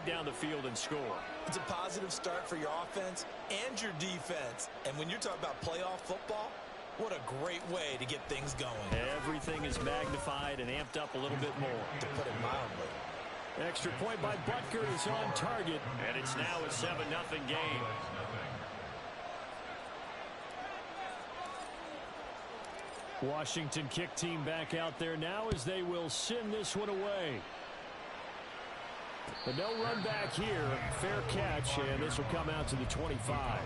down the field and score. It's a positive start for your offense and your defense. And when you're talking about playoff football, what a great way to get things going. Everything is magnified and amped up a little bit more. To put it mildly. Extra point by Butker is on target, and it's now a 7-0 game. Washington kick team back out there now as they will send this one away. But no run back here. Fair catch, and this will come out to the 25.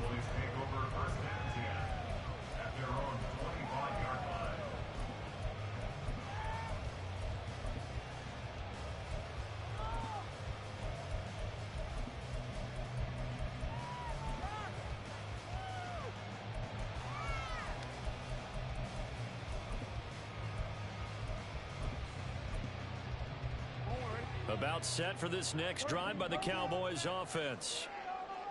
About set for this next drive by the Cowboys offense.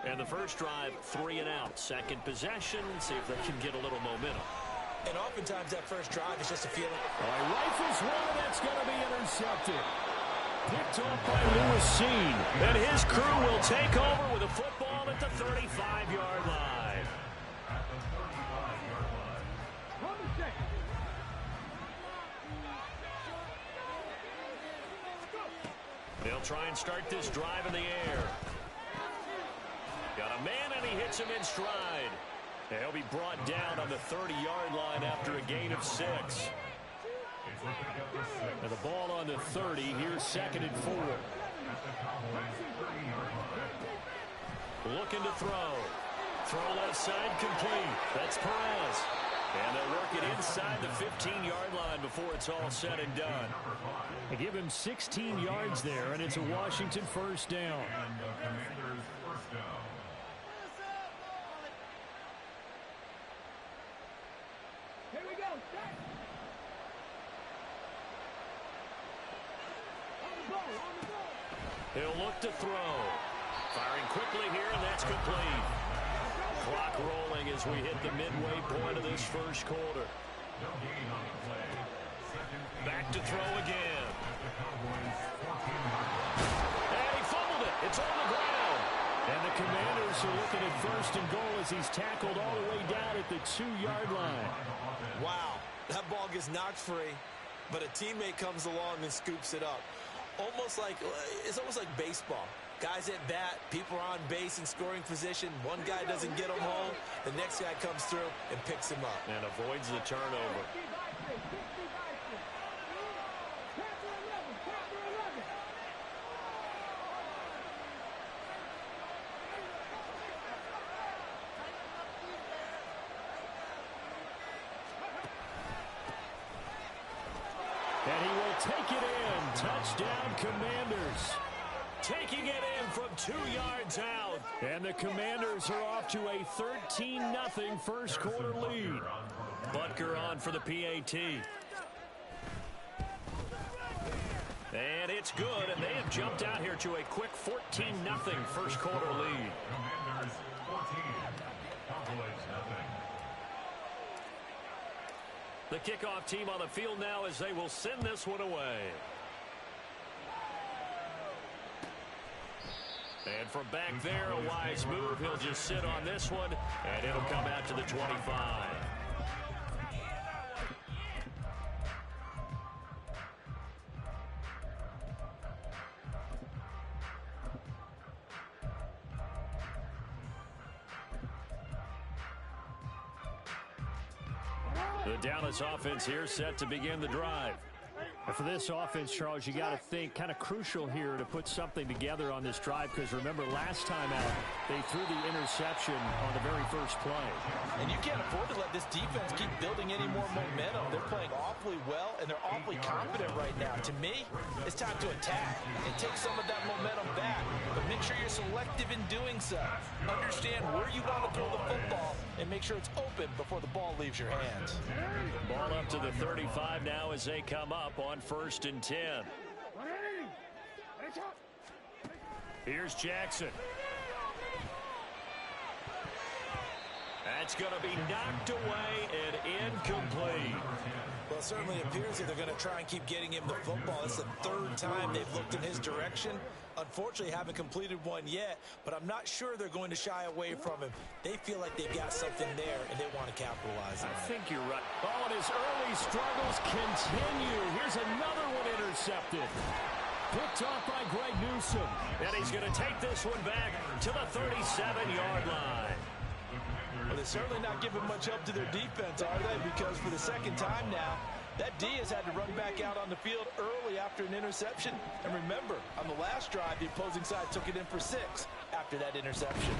And the first drive, 3 and out. Second possession, see if they can get a little momentum. And oftentimes that first drive is just a feeling. Rifles one, that's going to be intercepted. Picked off by Lewis Seen. And his crew will take over with a football at the 35-yard line. They'll try and start this drive in the air. Got a man, and he hits him in stride. He'll be brought down on the 30-yard line after a gain of 6. And the ball on the 30. Here's 2nd and 4. Looking to throw. Throw left side complete. That's Perez. And they'll work it inside the 15-yard line before it's all said and done. They give him 16 yards there, and it's a Washington first down. Here we go. He'll look to throw. Firing quickly here, and that's complete. Clock rolling as we hit the midway point of this first quarter. Back to throw again. And he fumbled it. It's on the ground. And the Commanders are looking at 1st and goal as he's tackled all the way down at the 2-yard line. Wow, that ball gets knocked free, but a teammate comes along and scoops it up. It's almost like baseball. Guys at bat, people are on base in scoring position. One guy doesn't get him home. The next guy comes through and picks him up. And avoids the turnover. And he will take it in. Touchdown, Commanders. Taking it in from 2 yards out. And the Commanders are off to a 13-0 first quarter lead. Butker on for the PAT. And it's good, and they have jumped out here to a quick 14-0 first quarter lead. Commanders 14, Cowboys nothing. The kickoff team on the field now as they will send this one away. And from back there, a wise move. He'll just sit on this one, and it'll come out to the 25. The Dallas offense here set to begin the drive. And for this offense, Charles, you got to think kind of crucial here to put something together on this drive, because remember last time out they threw the interception on the very first play. And you can't afford to let this defense keep building any more momentum. They're playing awfully well, and they're awfully confident right now. To me, it's time to attack and take some of that momentum back. But make sure you're selective in doing so. Understand where you want to throw the football and make sure it's open before the ball leaves your hands. Ball up to the 35 now as they come up on 1st and 10. Here's Jackson. That's going to be knocked away and incomplete. Well, it certainly appears that they're going to try and keep getting him the football. It's the third time they've looked in his direction. Unfortunately, haven't completed one yet, but I'm not sure they're going to shy away from him. They feel like they've got something there, and they want to capitalize on it. I think you're right. Oh, and his early struggles continue. Here's another one intercepted. Picked off by Greg Newsome. And he's going to take this one back to the 37-yard line. Well, they're certainly not giving much help to their defense, are they? Because for the second time now, that D has had to run back out on the field early after an interception. And remember, on the last drive, the opposing side took it in for 6 after that interception.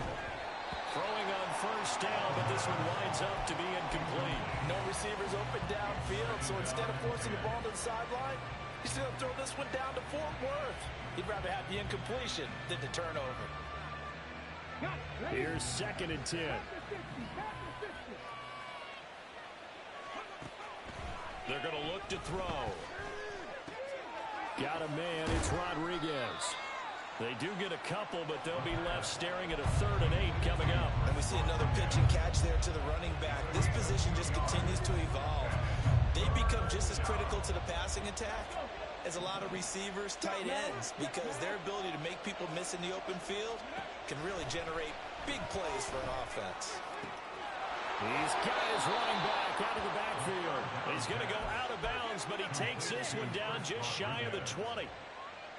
Throwing on first down, but this one winds up to be incomplete. No receivers open downfield, so instead of forcing the ball to the sideline, he's going to throw this one down to Fort Worth. He'd rather have the incompletion than the turnover. Here's 2nd and 10. They're going to look to throw. Got a man. It's Rodriguez. They do get a couple, but they'll be left staring at a 3rd and 8 coming up. And we see another pitch and catch there to the running back. This position just continues to evolve. They become just as critical to the passing attack as a lot of receivers, tight ends, because their ability to make people miss in the open field can really generate big plays for an offense. He's got his running back out of the backfield. He's going to go out of bounds, but he takes this one down just shy of the 20.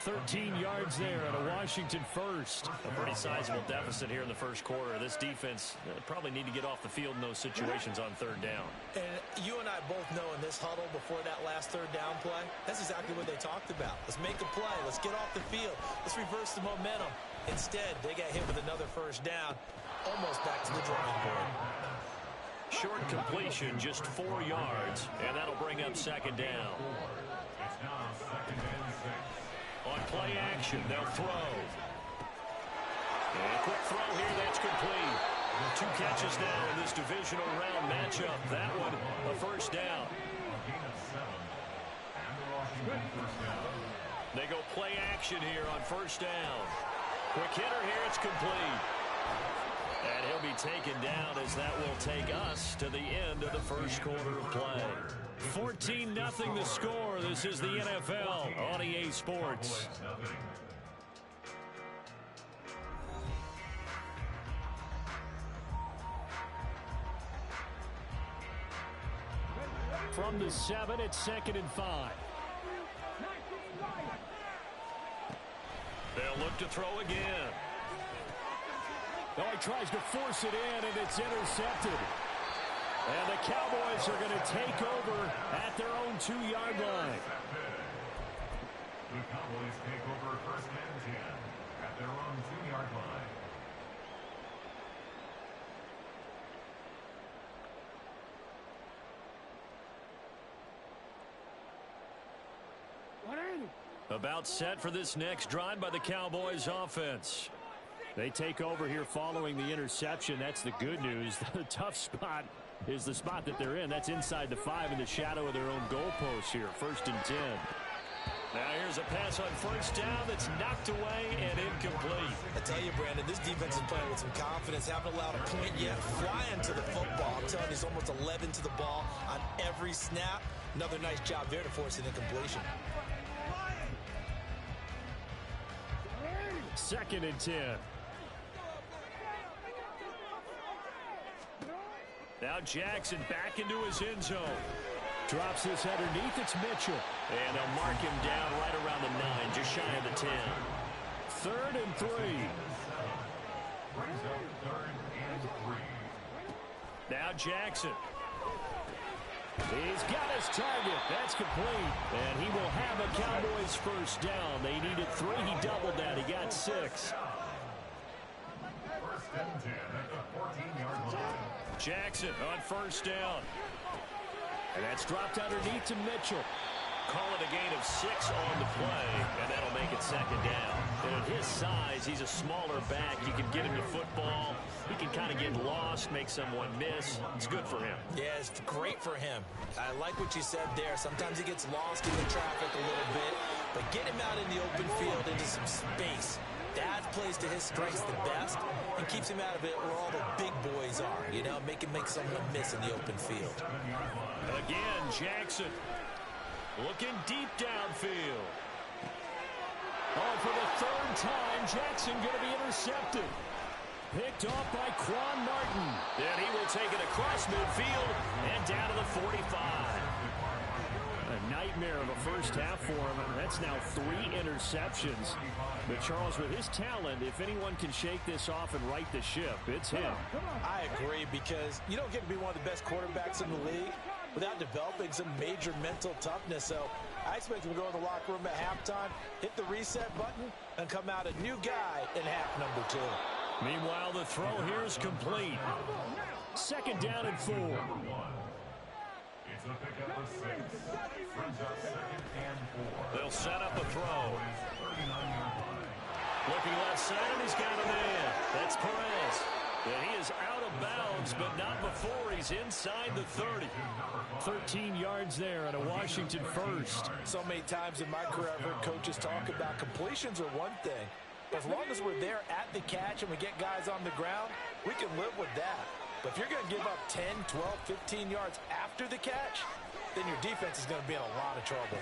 13 yards there at a Washington first. A pretty sizable deficit here in the first quarter. This defense probably need to get off the field in those situations on 3rd down. And you and I both know in this huddle before that last 3rd down play, that's exactly what they talked about. Let's make a play. Let's get off the field. Let's reverse the momentum. Instead, they got hit with another first down, almost back to the drawing board. Short completion, just 4 yards, and that'll bring up 2nd down. It's now 2nd and 6. On play action, they'll throw. And a quick throw here, that's complete. 2 catches now in this divisional round matchup. That one, a first down. They go play action here on first down. Quick hitter here, it's complete. And he'll be taken down as that will take us to the end of the first quarter of play. 14-0 the score. This is the NFL on EA Sports. From the 7, it's 2nd and 5. They'll look to throw again. Oh, he tries to force it in, and it's intercepted. And the Cowboys are going to take over at their own 2-yard line. The Cowboys take over 1st and 10 at their own 2-yard line. About set for this next drive by the Cowboys offense. They take over here following the interception. That's the good news. The tough spot is the spot that they're in. That's inside the 5 in the shadow of their own goalpost here. 1st and 10. Now here's a pass on first down that's knocked away and incomplete. I tell you, Brandon, this defense is playing with some confidence. Haven't allowed a point yet. Flying to the football. I'm telling you, he's almost 11 to the ball on every snap. Another nice job there to force an incompletion. 2nd and 10. Now Jackson back into his end zone. Drops this underneath. It's Mitchell. And they'll mark him down right around the 9, just shy of the 10. 3rd and 3. Now Jackson. He's got his target. That's complete. And he will have a Cowboys first down. They needed 3. He doubled that. He got 6. 1st and 10 at the 14-yard line. Jackson on first down. And that's dropped underneath to Mitchell. Call it a gain of 6 on the play, and that'll make it 2nd down. And at his size, he's a smaller back. You can get him the football. He can kind of get lost, make someone miss. It's good for him. Yeah, it's great for him. I like what you said there. Sometimes he gets lost in the traffic a little bit, but get him out in the open field into some space. that plays to his strengths the best and keeps him out of it where all the big boys are, you know, make someone miss in the open field. Again, Jackson looking deep downfield. Oh, for the third time, Jackson going to be intercepted. Picked off by Quan Martin. And he will take it across midfield and down to the 45. A nightmare of a first half for him. That's now 3 interceptions. But Charles, with his talent, if anyone can shake this off and right the ship, it's him. I agree, because you don't get to be one of the best quarterbacks in the league without developing some major mental toughness. So I expect him to go in the locker room at halftime, hit the reset button, and come out a new guy in half number 2. Meanwhile, the throw here is complete. 2nd down and 4. It's a pickup of 6. Brings up 2nd and 4. They'll set up a throw. 39-yard line. Looking left side, and he's got a man. That's Perez. And he is out of bounds, but not before he's inside the 30. 13 yards there and a Washington first. So many times in my career, I've heard coaches talk about completions are one thing. But as long as we're there at the catch and we get guys on the ground, we can live with that. But if you're going to give up 10, 12, 15 yards after the catch, then your defense is going to be in a lot of trouble.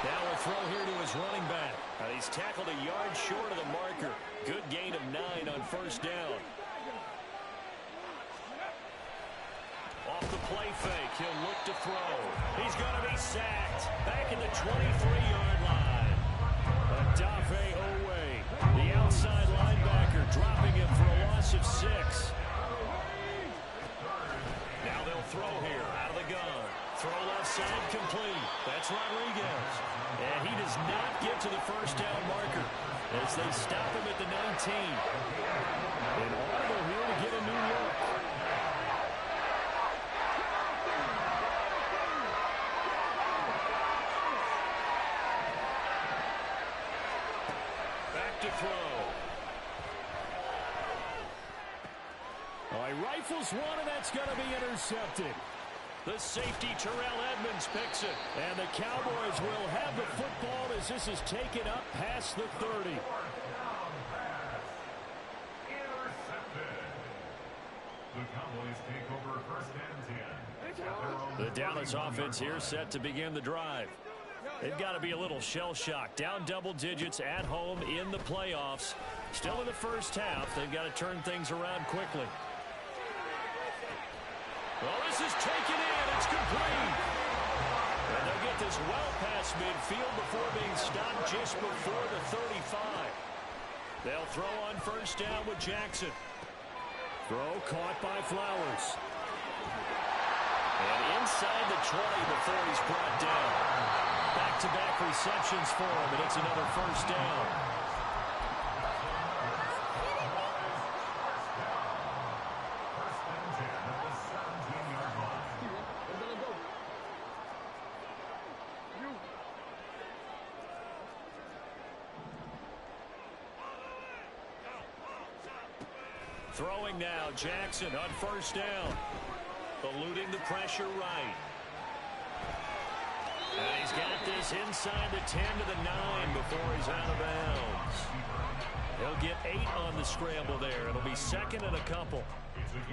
Now a throw here to his running back. He's tackled a yard short of the marker. Good gain of 9 on 1st down. Off the play fake, he'll look to throw. He's going to be sacked. Back in the 23-yard line. Adafe Owe, the outside linebacker, dropping him for a loss of 6. Now they'll throw here out of the gun. Throw left side complete. That's Rodriguez. And he does not get to the 1st down marker as they stop him at the 19. An audible here to get a new look. Back to throw. Oh, he rifles one, and that's going to be intercepted. The safety, Terrell Edmonds, picks it. And the Cowboys will have the football as this is taken up past the 30. Intercepted. The Cowboys take over 1st and 10. The Dallas offense here set to begin the drive. They've got to be a little shell-shocked. Down double digits at home in the playoffs. Still in the first half. They've got to turn things around quickly. Well, this is taken in. It's complete. And they'll get this well past midfield before being stopped just before the 35. They'll throw on 1st down with Jackson. Throw caught by Flowers. And inside the 20 before he's brought down. Back-to-back receptions for him, and it's another 1st down. Throwing now, Jackson on 1st down. Eluding the pressure right. And he's got this inside the 10 to the 9 before he's out of bounds. He'll get 8 on the scramble there. It'll be 2nd and a couple.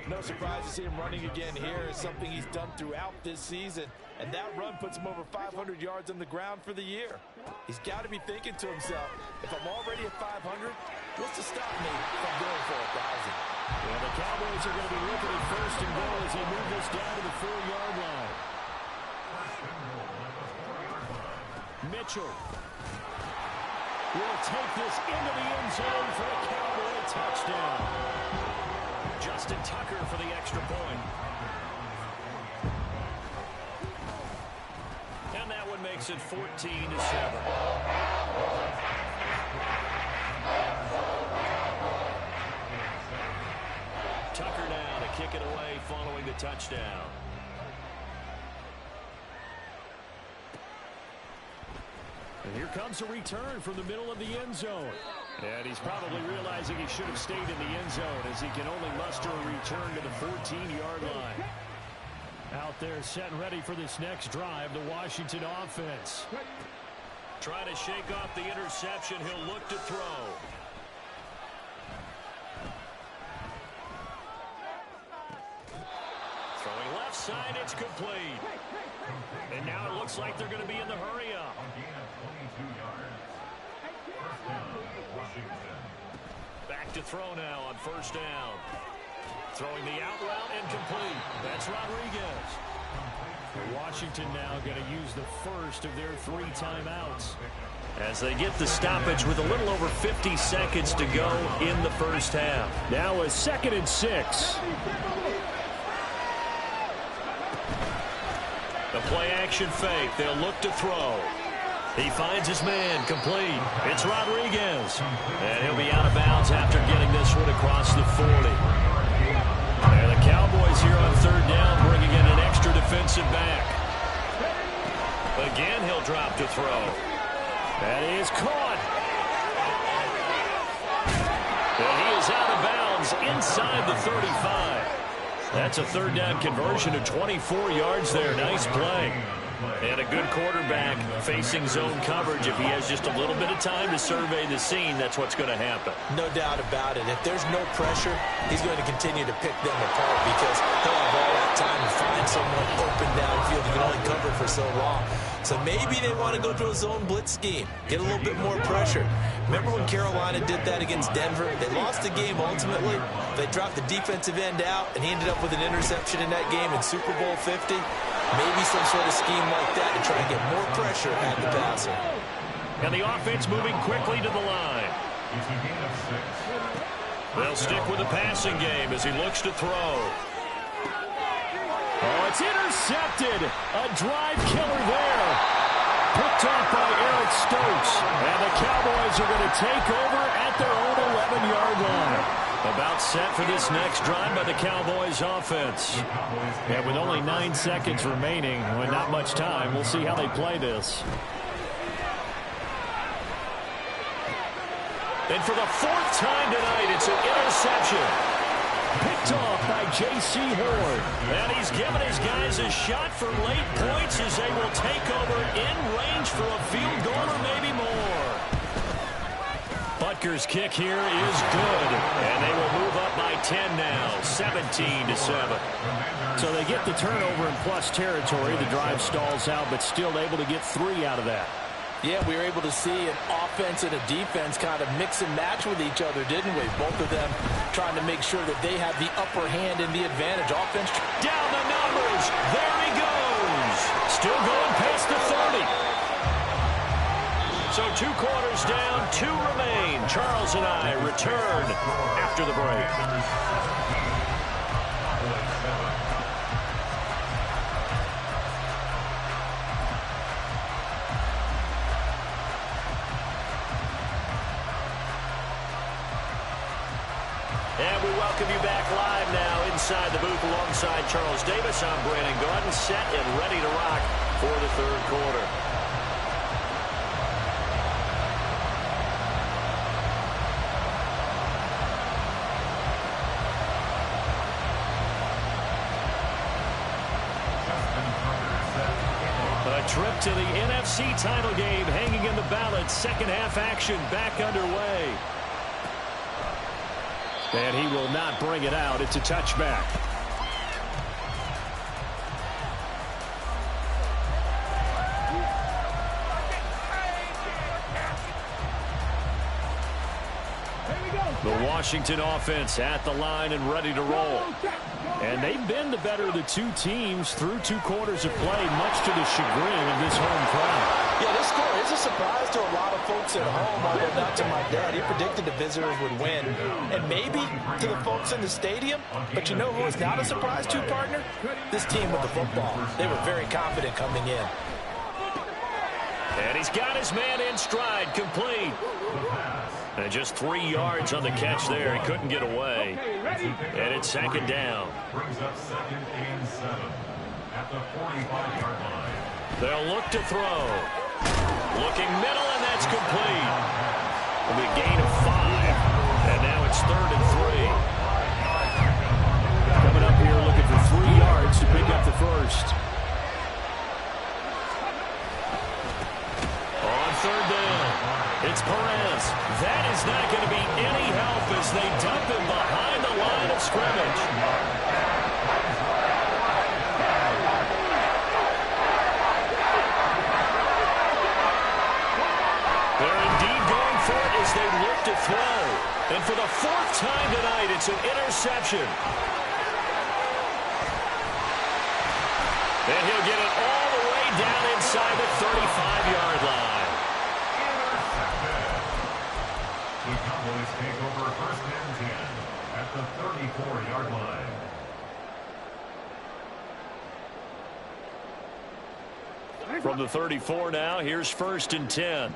No surprise to see him running again here. It's something he's done throughout this season. And that run puts him over 500 yards on the ground for the year. He's got to be thinking to himself, if I'm already at 500, what's to stop me from going for 1,000? Well, the Cowboys are going to be looking at 1st and goal as they move this down to the 4-yard line. Mitchell will take this into the end zone for a Cowboy touchdown. Justin Tucker for the extra point. And that one makes it 14-7. Tucker now to kick it away following the touchdown. And here comes a return from the middle of the end zone. And he's probably realizing he should have stayed in the end zone as he can only muster a return to the 14-yard line. Out there set and ready for this next drive, the Washington offense. Trying to shake off the interception. He'll look to throw. side, it's complete. And now it looks like they're going to be in the hurry-up. A gain of 22 yards. First down, Washington. Back to throw now on first down. Throwing the out route and complete. That's Rodriguez. Washington now going to use the first of their 3 timeouts as they get the stoppage with a little over 50 seconds to go in the first half. Now a 2nd and 6. The play action fake. They'll look to throw. He finds his man, complete. It's Rodriguez. And he'll be out of bounds after getting this one across the 40. And the Cowboys here on 3rd down bringing in an extra defensive back. Again, he'll drop to throw. That is caught. And he is out of bounds inside the 35. That's a 3rd down conversion of 24 yards there. Nice play. And a good quarterback facing zone coverage. If he has just a little bit of time to survey the scene, that's what's going to happen. No doubt about it. If there's no pressure, he's going to continue to pick them apart because he'll have all that time to find someone open downfield. He can only cover for so long. So maybe they want to go to a zone blitz scheme, get a little bit more pressure. Remember when Carolina did that against Denver? They lost the game ultimately. They dropped the defensive end out, and he ended up with an interception in that game in Super Bowl 50. Maybe some sort of scheme like that to try and get more pressure at the passer. And the offense moving quickly to the line. It's a gain of 6. They'll stick with the passing game as he looks to throw. Oh, it's intercepted. A drive killer there. Picked off by Eric Stokes. And the Cowboys are going to take over at their own 11-yard line. About set for this next drive by the Cowboys offense. And with only 9 seconds remaining, with not much time, we'll see how they play this. And for the 4th time tonight, it's an interception. Picked off by J.C. Horn. And he's given his guys a shot for late points as they will take over in range for a field goal or maybe more. Butker's kick here is good. And they will move up by 10 now, 17-7. So they get the turnover in plus territory. The drive stalls out, but still able to get 3 out of that. Yeah, we were able to see an offense and a defense kind of mix and match with each other, didn't we? Both of them trying to make sure that they have the upper hand and the advantage. Offense down the numbers. There he goes. Still going past the 30. So 2 quarters down, 2 remain. Charles and I return after the break. And we welcome you back live now inside the booth alongside Charles Davis. I'm Brandon Garden, set and ready to rock for the 3rd quarter. A trip to the NFC title game hanging in the balance. 2nd half action back underway. And he will not bring it out. It's a touchback. The Washington offense at the line and ready to roll. And they've been the better of the 2 teams through 2 quarters of play, much to the chagrin of this home crowd. Yeah, this score is a surprise to a lot of folks at home, although not to my dad. He predicted the visitors would win. And maybe to the folks in the stadium. But you know who is not a surprise to, partner? This team with the football. They were very confident coming in. And he's got his man in stride, complete. And just 3 yards on the catch there. He couldn't get away. And it's 2nd down. Brings up 2nd and 7 at the 45-yard line. They'll look to throw. Looking middle, and that's complete. It'll be a gain of 5. And now it's 3rd and 3. Coming up here looking for 3 yards to pick up the first. On 3rd down, it's Perez. That is not going to be any help as they dump him behind the line of scrimmage. fourth time tonight, it's an interception. And he'll get it all the way down inside the 35-yard line. The Cowboys take over first and 10 at the 34-yard line. From the 34 now, here's first and 10.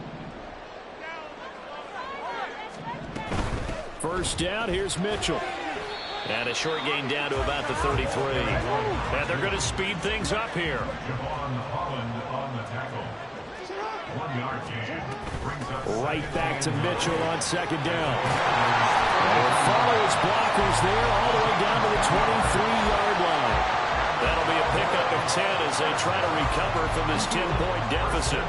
First down, here's Mitchell. And a short gain down to about the 33. And they're going to speed things up here. On the tackle. 1 yard gain. Brings up right back to Mitchell on second down. And he'll follow his blockers there all the way down to the 23-yard line. That'll be a pickup of 10 as they try to recover from this 10-point deficit.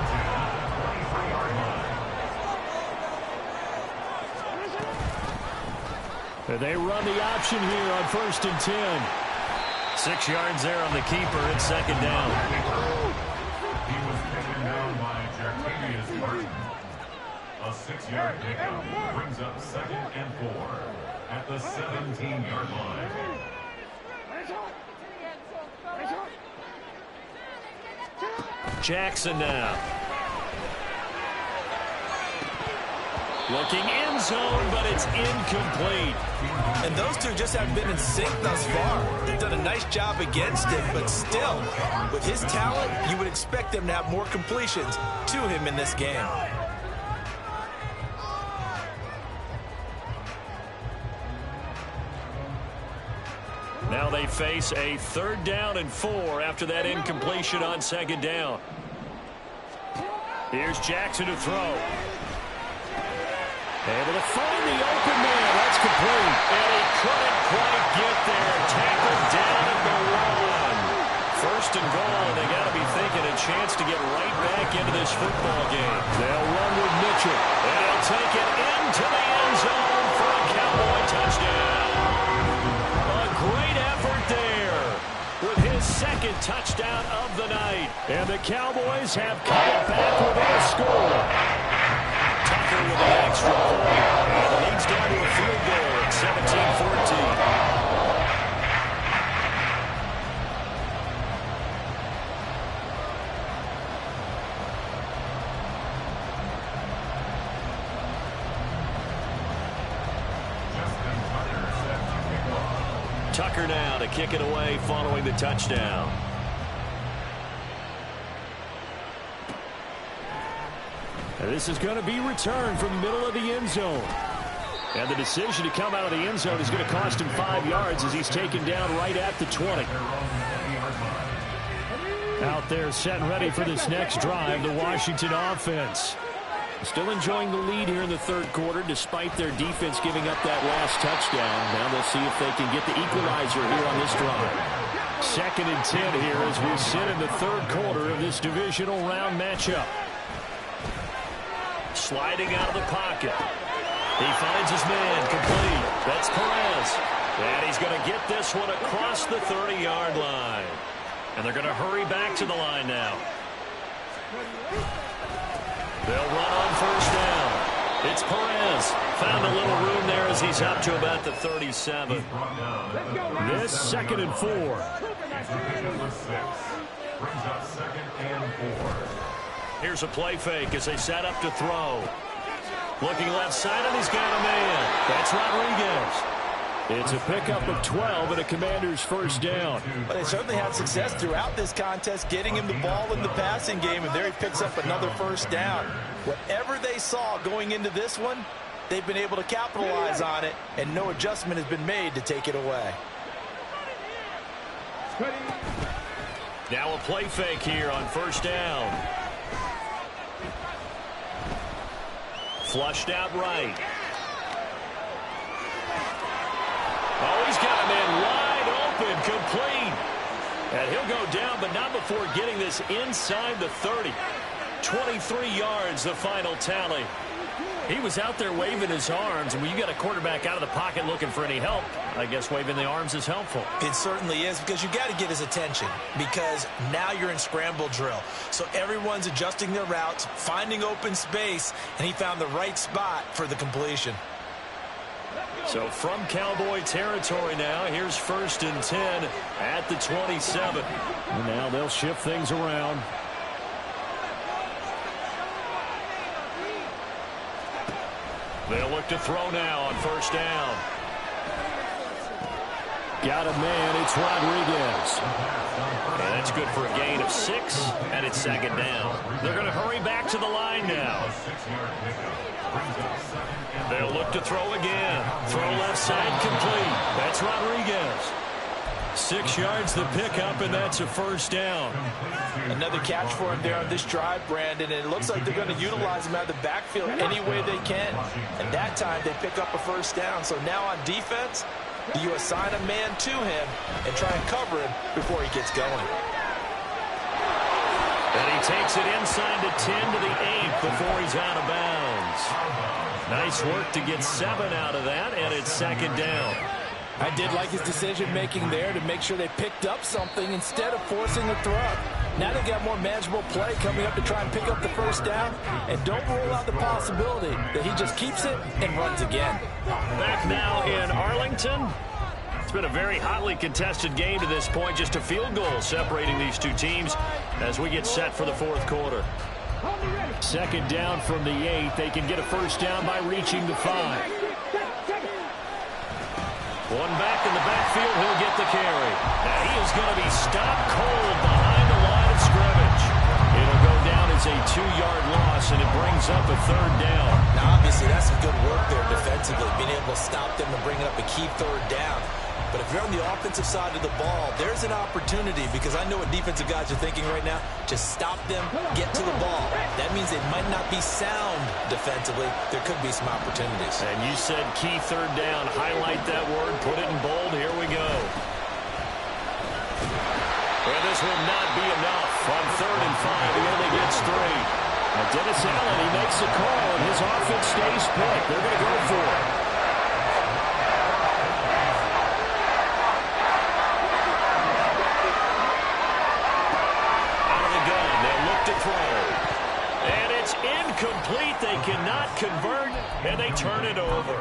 And they run the option here on first and 10. 6 yards there on the keeper at second down. He was taken down by Jartavius Martin. A 6-yard pickup brings up second and 4 at the 17-yard line. Jackson now. Looking end zone, but it's incomplete. And those two just have been in sync thus far. They've done a nice job against him, but still, with his talent, you would expect them to have more completions to him in this game. Now they face a 3rd down and 4 after that incompletion on second down. Here's Jackson to throw. Able to find the open man. That's complete. And he couldn't quite get there. Tackled down at the 1. First and goal, and they got to be thinking a chance to get right back into this football game. They'll run with Mitchell. And he'll take it into the end zone for a Cowboy touchdown. A great effort there with his 2nd touchdown of the night. And the Cowboys have come back with a score. Tucker with the extra point. And it leads down to a field goal at 17-14. Tucker now to kick it away following the touchdown. And this is going to be returned from the middle of the end zone. And the decision to come out of the end zone is going to cost him 5 yards as he's taken down right at the 20. Out there set and ready for this next drive, the Washington offense. Still enjoying the lead here in the 3rd quarter despite their defense giving up that last touchdown. Now they'll see if they can get the equalizer here on this drive. 2nd and 10 here as we sit in the 3rd quarter of this divisional round matchup. Sliding out of the pocket. He finds his man complete. That's Perez. And he's going to get this one across the 30-yard line. And they're going to hurry back to the line now. They'll run on first down. It's Perez. Found a little room there as he's up to about the 37. This 2nd and 4. Brings up 2nd and 4. Here's a play fake as they set up to throw. Looking left side, and he's got a man. That's Rodriguez. It's a pickup of 12 and a Commander's first down. But they certainly had success throughout this contest, getting him the ball in the passing game, and there he picks up another first down. Whatever they saw going into this one, they've been able to capitalize on it, and no adjustment has been made to take it away. Now a play fake here on first down. Flushed out right. Oh, he's got a man wide open, complete. And he'll go down, but not before getting this inside the 30. 23 yards, the final tally. He was out there waving his arms, and when you got a quarterback out of the pocket looking for any help, I guess waving the arms is helpful. It certainly is, because you got to get his attention, because now you're in scramble drill. So everyone's adjusting their routes, finding open space, and he found the right spot for the completion. So from Cowboy territory now, here's 1st and 10 at the 27. And now they'll shift things around. They'll look to throw now on 1st down. Got a man, it's Rodriguez. And that's good for a gain of 6, and it's 2nd down. They're going to hurry back to the line now. They'll look to throw again. Throw left side complete. That's Rodriguez. 6 yards the pickup, and that's a 1st down. Another catch for him there on this drive, Brandon, and it looks like they're going to utilize him out of the backfield any way they can. And that time they pick up a 1st down. So now on defense, you assign a man to him and try and cover him before he gets going. And he takes it inside the 10 to the 8 before he's out of bounds. Nice work to get 7 out of that, and it's 2nd down. I did like his decision-making there to make sure they picked up something instead of forcing the throw. Now they've got more manageable play coming up to try and pick up the 1st down, and don't rule out the possibility that he just keeps it and runs again. Back now in Arlington. It's been a very hotly contested game to this point. Just a field goal separating these two teams as we get set for the 4th quarter. 2nd down from the 8. They can get a 1st down by reaching the 5. One back in the backfield. He'll get the carry. Now he is going to be stopped cold behind the line of scrimmage. It'll go down as a 2-yard loss, and it brings up a 3rd down. Now, obviously, that's some good work there defensively, being able to stop them and bring up a key 3rd down. But if you're on the offensive side of the ball, there's an opportunity, because I know what defensive guys are thinking right now. Just stop them, get to the ball. That means they might not be sound defensively. There could be some opportunities. And you said key 3rd down. Highlight that word. Put it in bold. Here we go. Well, this will not be enough. On 3rd and 5, he only gets 3. Now, Dennis Allen, he makes a call, and his offense stays put. They're going to go for it. Incomplete. They cannot convert, and they turn it over.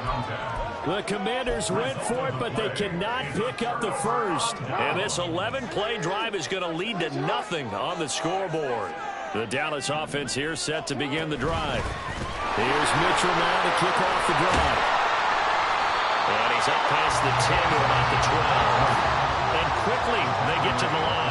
The Commanders went for it, but they cannot pick up the 1st. And this 11-play drive is going to lead to nothing on the scoreboard. The Dallas offense here set to begin the drive. Here's Mitchell now to kick off the drive. And he's up past the 10 to about the 12. And quickly they get to the line.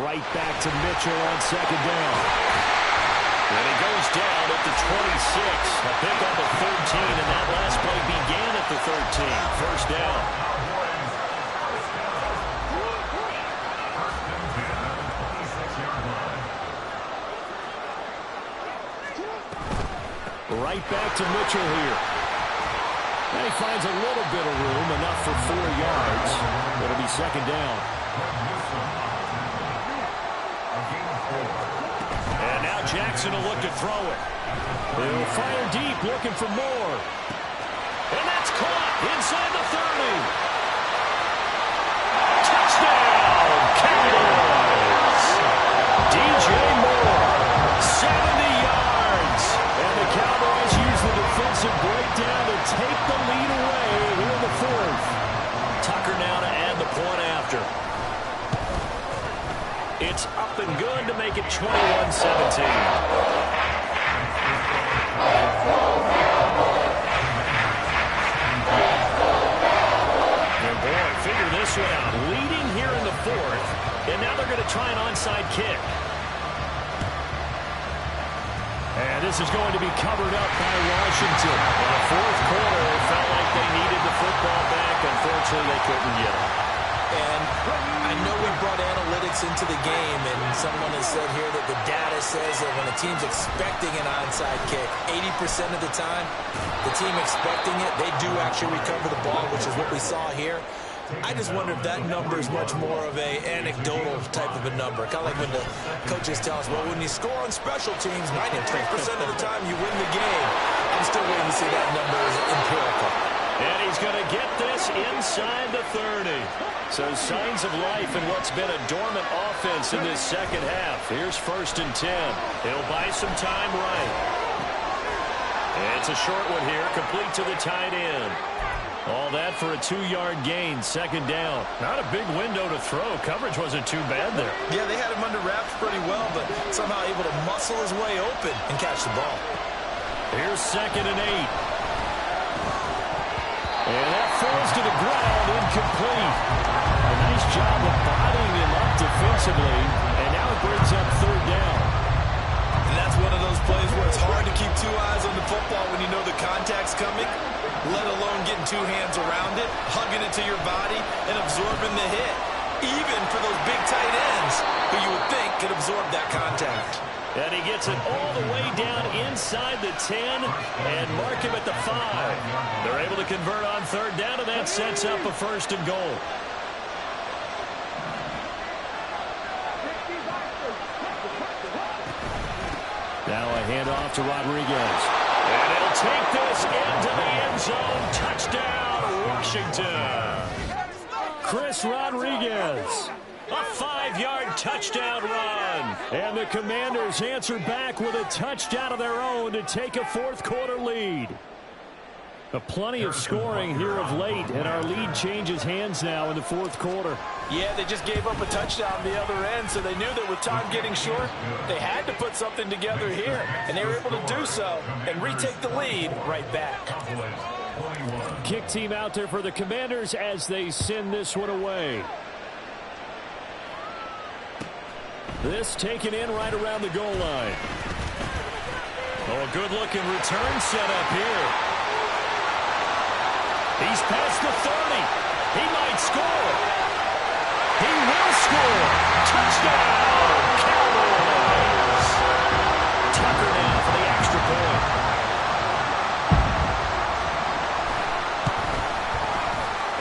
Right back to Mitchell on 2nd down. And he goes down at the 26. A pickup of 13, and that last play began at the 13. 1st down. Right back to Mitchell here. And he finds a little bit of room, enough for 4 yards. It'll be 2nd down. And now Jackson will look to throw it. He'll fire deep, looking for more. And that's caught inside the 30. Touchdown, Cowboys! DJ Moore, 70 yards. And the Cowboys use the defensive breakdown to take the lead away here in the 4th. Tucker now to add the point after. It's up and good to make it 21-17. And boy, figure this one out. Leading here in the 4th, and now they're going to try an onside kick. And this is going to be covered up by Washington. In the 4th quarter, it felt like they needed the football back. Unfortunately, they couldn't get it. And I know we brought analytics into the game, and someone has said here that the data says that when a team's expecting an onside kick, 80% of the time, the team expecting it, they do actually recover the ball, which is what we saw here. I just wonder if that number is much more of a anecdotal type of a number. Kind of like when the coaches tell us, well, when you score on special teams, 93% of the time you win the game. I'm still waiting to see that number is empirical. And he's going to get this inside the 30. So signs of life in what's been a dormant offense in this second half. Here's 1st and 10. He'll buy some time right. It's a short one here, complete to the tight end. All that for a 2-yard gain, 2nd down. Not a big window to throw. Coverage wasn't too bad there. Yeah, they had him under wraps pretty well, but somehow able to muscle his way open and catch the ball. Here's 2nd and 8. And that falls to the ground, incomplete. A nice job of bodying him up defensively, and now it brings up 3rd down. And that's one of those plays where it's hard to keep 2 eyes on the football when you know the contact's coming, let alone getting 2 hands around it, hugging it to your body, and absorbing the hit, even for those big tight ends who you would think could absorb that contact. And he gets it all the way down inside the 10 and mark him at the 5. They're able to convert on 3rd down, and that sets up a 1st and goal. Now a handoff to Rodriguez. And he'll take this into the end zone. Touchdown, Washington. Chris Rodriguez. A 5-yard touchdown run. And the Commanders answer back with a touchdown of their own to take a 4th quarter lead. Plenty of scoring here of late, and our lead changes hands now in the 4th quarter. Yeah, they just gave up a touchdown the other end, so they knew that with time getting short, they had to put something together here, and they were able to do so and retake the lead right back. Kick team out there for the Commanders as they send this one away. This taken in right around the goal line. Oh, a good-looking return set up here. He's past the 30. He might score. He will score. Touchdown, Cowboys. Tucker now for the extra point.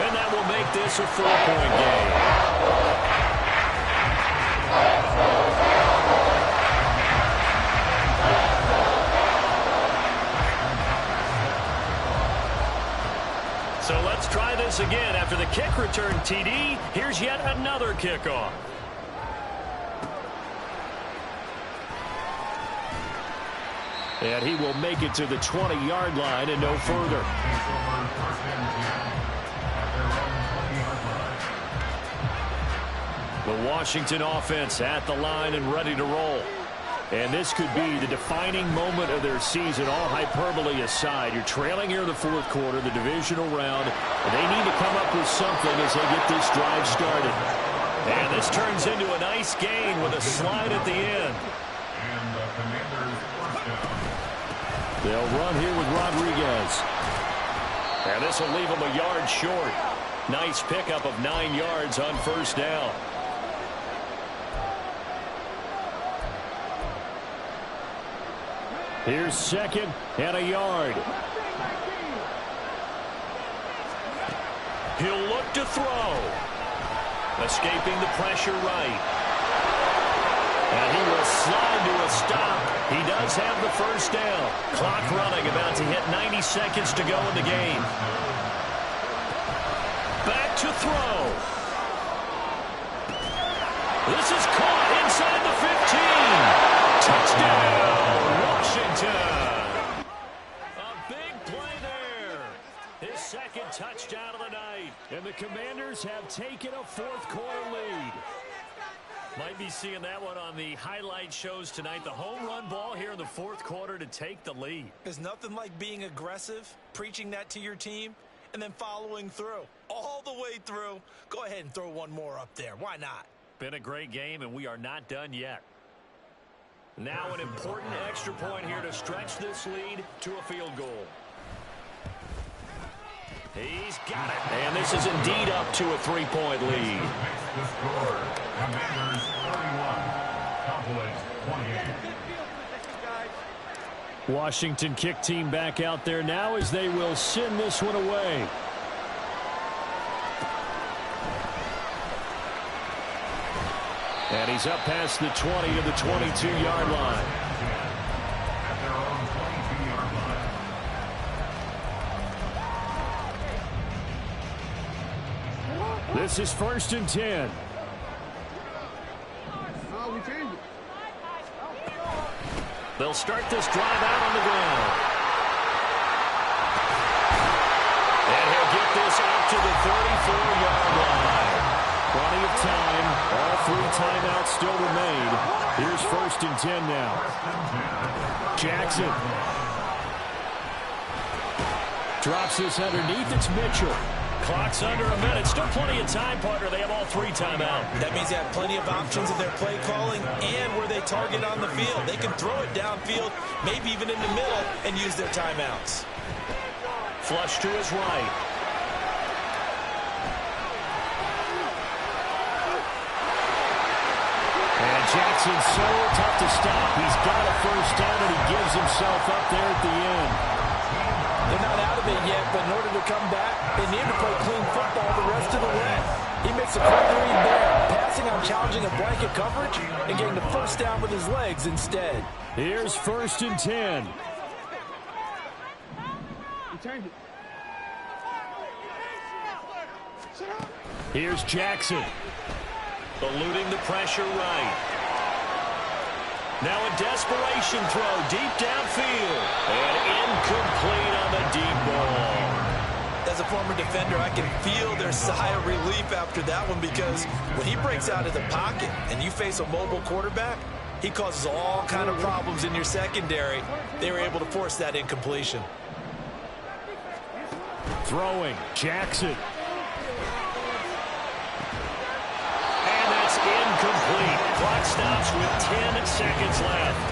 And that will make this a 4-point game. So let's try this again. After the kick return TD, here's yet another kickoff. And he will make it to the 20-yard line and no further. The Washington offense at the line and ready to roll. And this could be the defining moment of their season, all hyperbole aside. You're trailing here in the 4th quarter, the divisional round. And they need to come up with something as they get this drive started. And this turns into a nice gain with a slide at the end. And the Commanders first down. They'll run here with Rodriguez. And this will leave them a yard short. Nice pickup of 9 yards on 1st down. Here's 2nd and a yard. He'll look to throw. Escaping the pressure right. And he will slide to a stop. He does have the 1st down. Clock running, about to hit 90 seconds to go in the game. Back to throw. This is caught inside the 15. Touchdown, Washington. A big play there. His 2nd touchdown of the night. And the Commanders have taken a 4th quarter lead. Might be seeing that one on the highlight shows tonight. The home run ball here in the 4th quarter to take the lead. There's nothing like being aggressive, preaching that to your team, and then following through. All the way through. Go ahead and throw one more up there. Why not? Been a great game, and we are not done yet. Now an important extra point here to stretch this lead to a field goal. He's got it. And this is indeed up to a 3-point lead. The score, Commanders 31, Cowboys 28. Washington kick team back out there now as they will send this one away. And he's up past the 20 to the 22-yard line. At their own 22-yard line. This is 1st and 10. We changed it. They'll start this drive out on the ground. And he'll get this out to the 34-yard line. Plenty of time. All 3 timeouts still remain. Here's 1st and 10 now. Jackson. Drops this underneath. It's Mitchell. Clock's under a minute. Still plenty of time, partner. They have all 3 timeouts. That means they have plenty of options in their play calling and where they target on the field. They can throw it downfield, maybe even in the middle, and use their timeouts. Flush to his right. And Jackson's so tough to stop. He's got a first down, and he gives himself up there at the end. They're not out of it yet, but in order to come back, they need to play clean football the rest of the way. He makes a quick read there, passing on challenging a blanket coverage and getting the first down with his legs instead. Here's 1st and 10. We changed it. Here's Jackson. Eluding the pressure right. Now a desperation throw deep downfield. And incomplete on the deep ball. As a former defender, I can feel their sigh of relief after that one, because when he breaks out of the pocket and you face a mobile quarterback, he causes all kind of problems in your secondary. They were able to force that incompletion. Throwing, Jackson. And that's incomplete. Clock stops with 10 seconds left.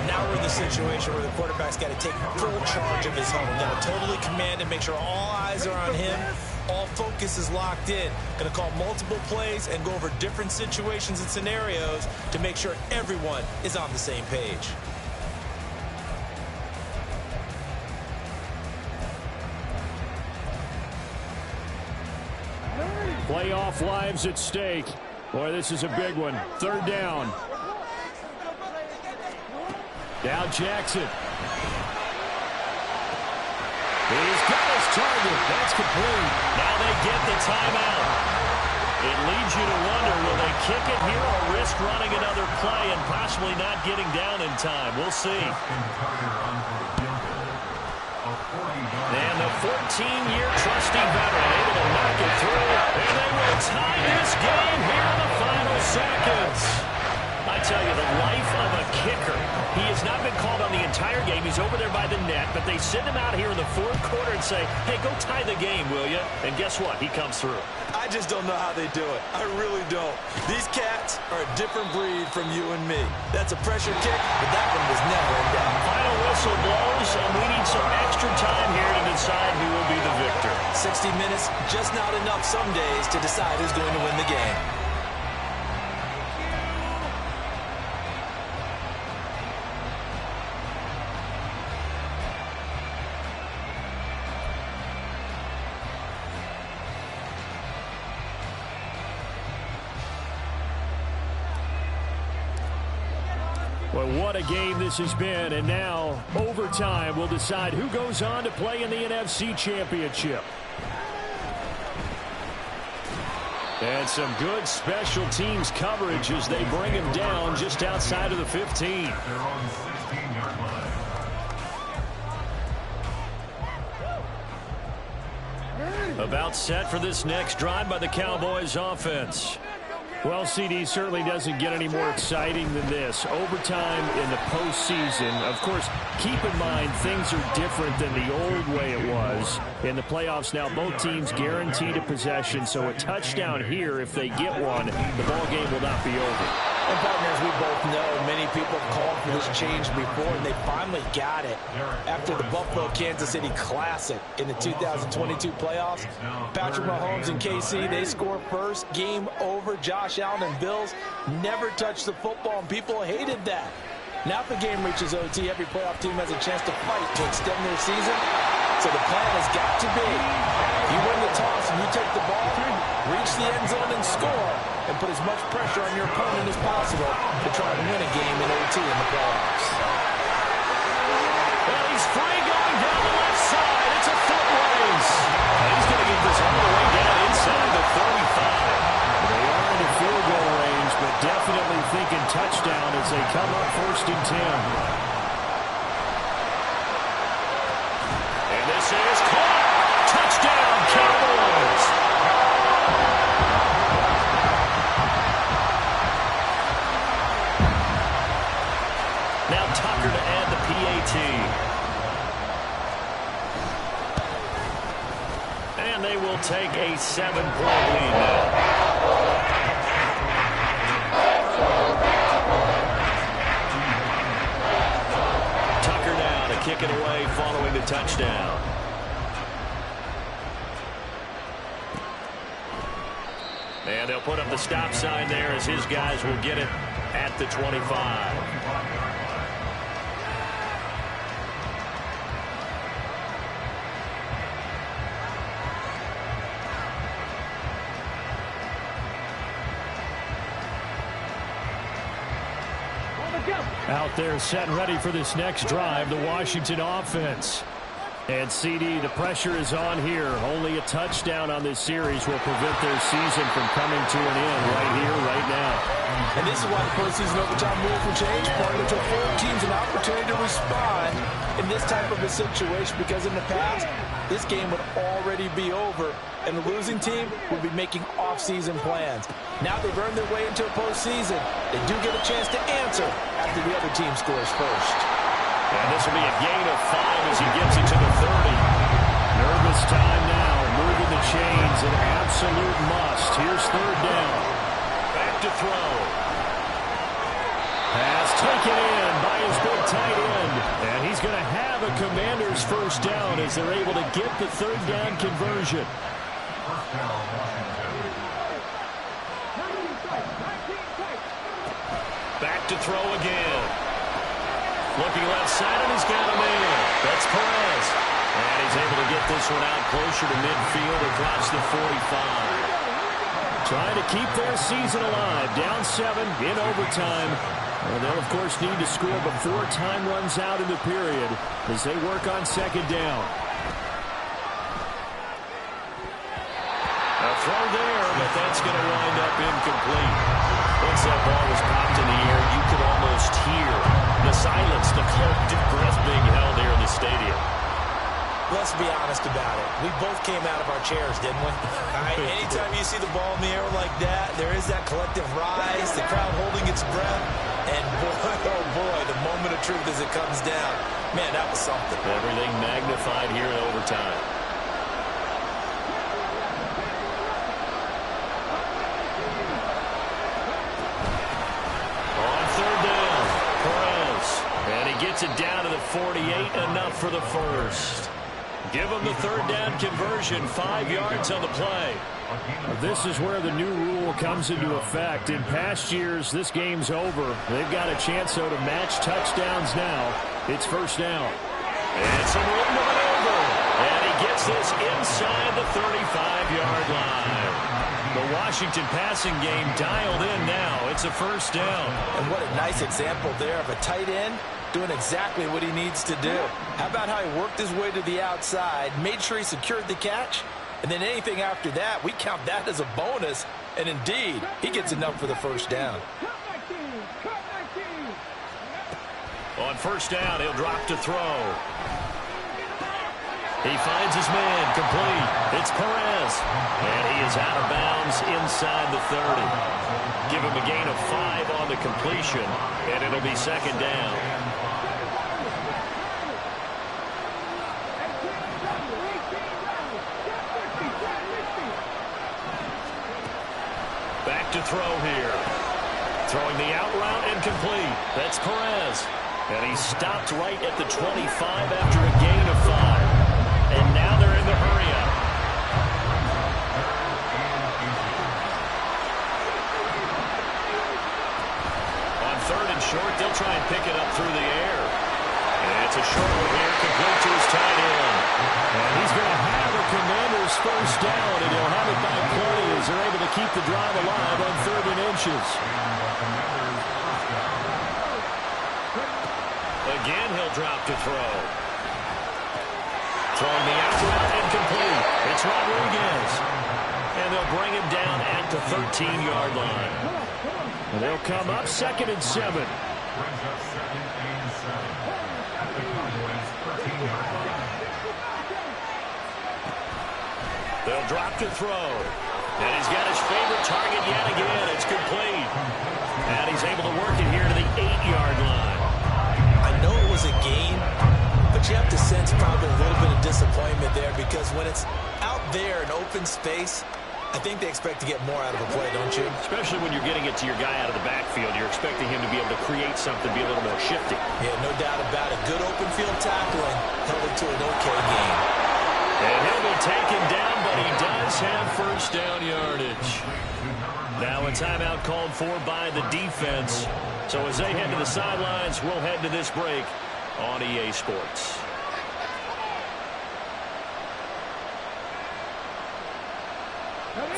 Now we're in the situation where the quarterback's got to take full charge of his home. Got to totally command and make sure all eyes are on him. All focus is locked in. Going to call multiple plays and go over different situations and scenarios to make sure everyone is on the same page. Playoff lives at stake. Boy, this is a big one. 3rd down. Now Jackson. He's got his target. That's complete. Now they get the timeout. It leads you to wonder, will they kick it here or risk running another play and possibly not getting down in time? We'll see. And the 14-year trusty veteran able to knock it through. And they will tie this game here in the final seconds. I tell you, the life of a kicker. He has not been called on the entire game. He's over there by the net, but they send him out here in the 4th quarter and say, hey, go tie the game, will you? And guess what? He comes through. I just don't know how they do it. I really don't. These cats are a different breed from you and me. That's a pressure kick, but that one was never in doubt. Final whistle blows, and we need some extra time here to decide who will be the victor. 60 minutes, just not enough some days to decide who's going to win the game. Well, what a game this has been, and now overtime will decide who goes on to play in the NFC Championship. And some good special teams coverage as they bring him down just outside of the 15. They're on 16-yard line. About set for this next drive by the Cowboys offense. Well, CD certainly doesn't get any more exciting than this. Overtime in the postseason. Of course, keep in mind things are different than the old way it was. In the playoffs now, both teams guaranteed a possession, so a touchdown here, if they get one, the ball game will not be over. And partners, we both know many people have called for this change before, and they finally got it after the Buffalo-Kansas City Classic in the 2022 playoffs. Patrick Mahomes and KC, they score first. Game over. Josh Allen and Bills never touched the football, and people hated that. Now if the game reaches OT, every playoff team has a chance to fight to extend their season. So the plan has got to be, you win the toss and you take the ball, reach the end zone and score, and put as much pressure on your opponent as possible to try and win a game in OT in the playoffs. Well, he's free going down the left side. It's a foot race. And he's going to get this all the way down inside the 35. down. And this is caught. Touchdown, Cowboys. Now Tucker to add the PAT. And they will take a 7-point lead now. Tucker now to kick it away following the touchdown. And they'll put up the stop sign there as his guys will get it at the 25. Out there set and ready for this next drive, the Washington offense. And CD, the pressure is on here. Only a touchdown on this series will prevent their season from coming to an end right here, right now. And this is why the postseason overtime rule for change, partner, to afford teams an opportunity to respond in this type of a situation, because in the past, this game would already be over, and the losing team would be making off-season plans. Now they've earned their way into a postseason. They do get a chance to answer after the other team scores first. And this will be a gain of 5 as he gets it to the 30. Nervous time now, moving the chains, an absolute must. Here's third down. Back to throw. Pass taken in by his big tight end. And he's going to have a Commanders first down as they're able to get the third down conversion. Back to throw again. Looking left side, and he's got a man. That's Perez. And he's able to get this one out closer to midfield across the 45. Trying to keep their season alive. Down 7 in overtime. And they'll, of course, need to score before time runs out in the period as they work on second down. A throw there, but that's going to wind up incomplete. Once that ball was popped in the air, you could almost hear the silence, the collective breath being held here in the stadium. Let's be honest about it. We both came out of our chairs, didn't we? Anytime you see the ball in the air like that, there is that collective rise, the crowd holding its breath, and boy, oh boy, the moment of truth as it comes down. Man, that was something. Everything magnified here in overtime. Gets it down to the 48, enough for the first. Give them the third down conversion, 5 yards on the play. This is where the new rule comes into effect. In past years, this game's over. They've got a chance, though, to match touchdowns now. It's first down. And some room to maneuver. And he gets this inside the 35-yard line. The Washington passing game dialed in now. It's a first down. And what a nice example there of a tight end doing exactly what he needs to do. How about how he worked his way to the outside, made sure he secured the catch, and then anything after that, we count that as a bonus. And indeed, he gets enough for the first down. On first down, he'll drop to throw. He finds his man, complete. It's Perez. And he is out of bounds inside the 30. Give him a gain of 5 on the completion, and it'll be second down. Back to throw here. Throwing the out route and complete. That's Perez. And he stopped right at the 25 after a gain of 5. And now they're in the hurry-up. On third and short, they'll try and pick it up through the air. And it's a short one here, complete to his tight end. And he's going to have a Commanders first down, and he'll have it by play as they're able to keep the drive alive on 3rd and inches. Again, he'll drop to throw. Throwing the out route incomplete. It's Rodriguez. And they'll bring him down at the 13-yard line. And they'll come up 2nd and 7. They'll drop to throw. And he's got his favorite target yet again. It's complete. And he's able to work it here to the 8-yard line. I know it was a gain, but you have to sense probably a little bit of disappointment there because when it's out there in open space, I think they expect to get more out of a play, don't you? Especially when you're getting it to your guy out of the backfield. You're expecting him to be able to create something, be a little more shifty. Yeah, no doubt about it. Good open field tackling held it to an okay game. And he'll be taken down, but he does have first down yardage. Now a timeout called for by the defense. So as they head to the sidelines, we'll head to this break on EA Sports.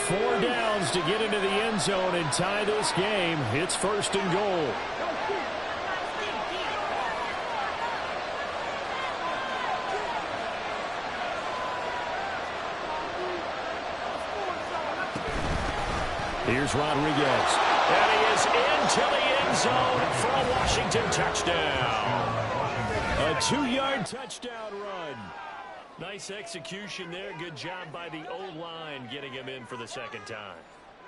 Four downs to get into the end zone and tie this game. It's first and goal. Here's Rodriguez. And he is into the end zone for a Washington touchdown. A 2-yard touchdown run. Nice execution there. Good job by the O-line getting him in for the second time.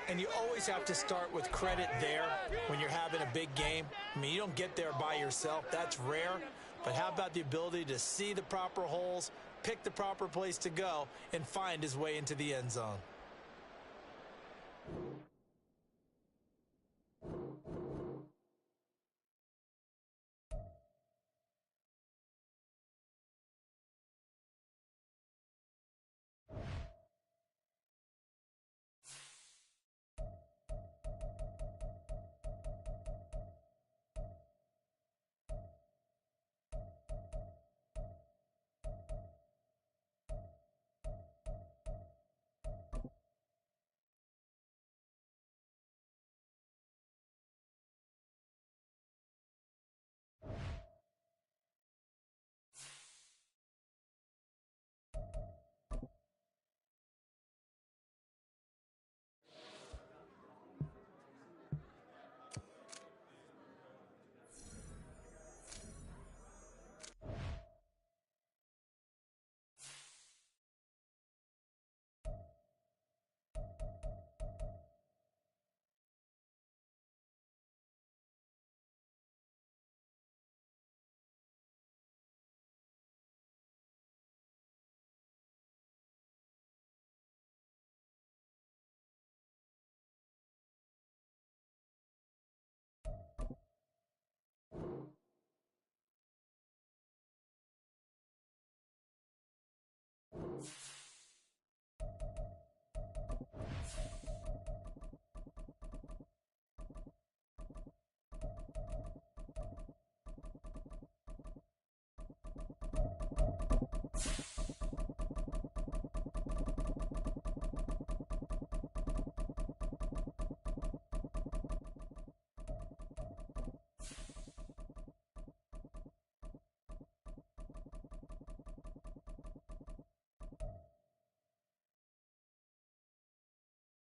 And you always have to start with credit there when you're having a big game. I mean, you don't get there by yourself. That's rare. But how about the ability to see the proper holes, pick the proper place to go, and find his way into the end zone?